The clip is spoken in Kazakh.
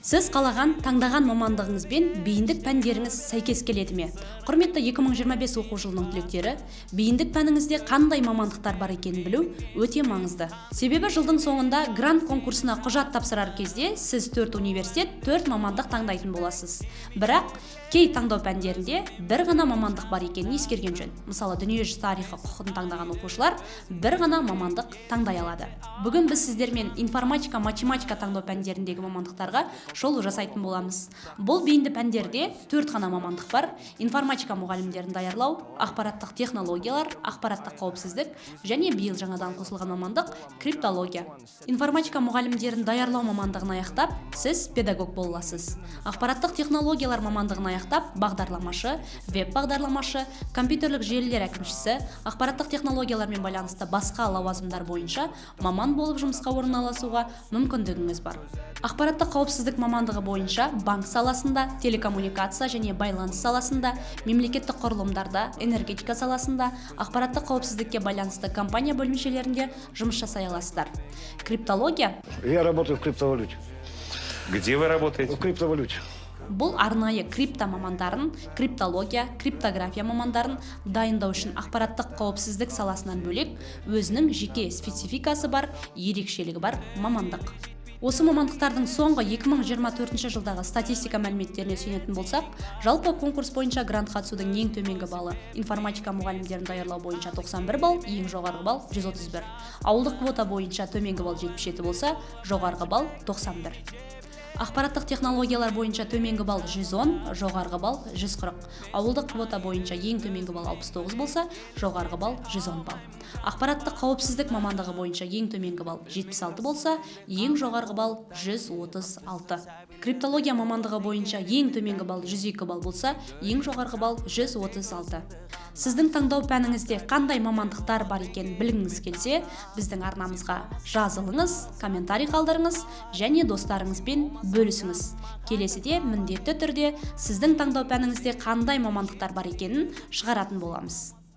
Сіз қалаған таңдаған мамандығыңыз бен бейіндік пәндеріңіз сәйкес келеді ме? Құрметті 2025 оқу жылының түлектері, бейіндік пәніңізде қандай мамандықтар бар екенін білу өте маңызды. Себебі жылдың соңында грант конкурсына құжат тапсырар кезде сіз 4 университет, 4 мамандық таңдайтын боласыз. Бірақ кей таңдау пәндерінде бір ғана мамандық бар екенін ескерген жөн. Мысалы, дүниежүзі тарихы құқығын таңдаған оқушылар бір ғана мамандық таңдай алады. Бүгін біз сіздермен информатика, математика таңдау пәндеріндегі мамандықтарға шолу жасайтын боламыз. Бұл бейінді пәндерде 4 ғана мамандық бар: информатика мұғалімдерін даярлау, ақпараттық технологиялар, ақпараттық қауіпсіздік және биыл жаңадан қосылған мамандық криптология. Информатика мұғалімдерін даярлау мамандығын аяқтап, сіз педагог бола аласыз. Ақпараттық технологиялар мамандығын аяқтап, бағдарламашы, веб бағдарламашы, компьютерлік желілер әкімшісі, ақпараттық технологиялармен байланысты басқа лауазымдар бойынша маман болып жұмысқа орналасуға мүмкіндігіңіз бар. Ақпараттық қауіпсіздік мамандығы бойынша банк саласында, телекоммуникация және байланыс саласында, мемлекеттік құрылымдарда, энергетика саласында, ақпараттық қауіпсіздікке байланысты компания бөлімшелерінде жұмыс жасай аласыздар. Криптология. Я работаю в криптовалюте. Где вы работаете? В криптовалюте. Бұл арнайы крипто мамандарын, криптология, криптография мамандарын дайындау үшін ақпараттық қауіпсіздік саласынан бөлек өзінің жеке спецификасы бар, ерекшелігі бар мамандық. Осы мамандықтардың соңғы 2024 жылдағы статистика мәліметтеріне сүйенетін болсақ, жалпы конкурс бойынша грант қатысудың ең төменгі балы информатика мұғалімдерін даярлау бойынша 91 балл, ең жоғарғы балл 131. Ауылдық квота бойынша төменгі балл 77 болса, жоғарғы балл 91. Ақпараттық технологиялар бойынша төменгі балл 110, жоғарғы балл 140. Ауылдық квота бойынша ең төменгі балл 69 болса, жоғарғы балл 110 балл. Ақпараттық қауіпсіздік мамандығы бойынша ең төменгі балл 76 болса, ең жоғарғы балл 136. Криптология мамандығы бойынша ең төменгі балл 102 балл болса, ең жоғарғы балл 136. Сіздің таңдау пәніңізде қандай мамандықтар бар екенін білгіңіз келсе, біздің арнамызға жазылыңыз, комментарий қалдырыңыз және достарыңызбен бөлісіңіз. Келесіде міндетті түрде сіздің таңдау пәніңізде қандай мамандықтар бар екенін шығаратын боламыз.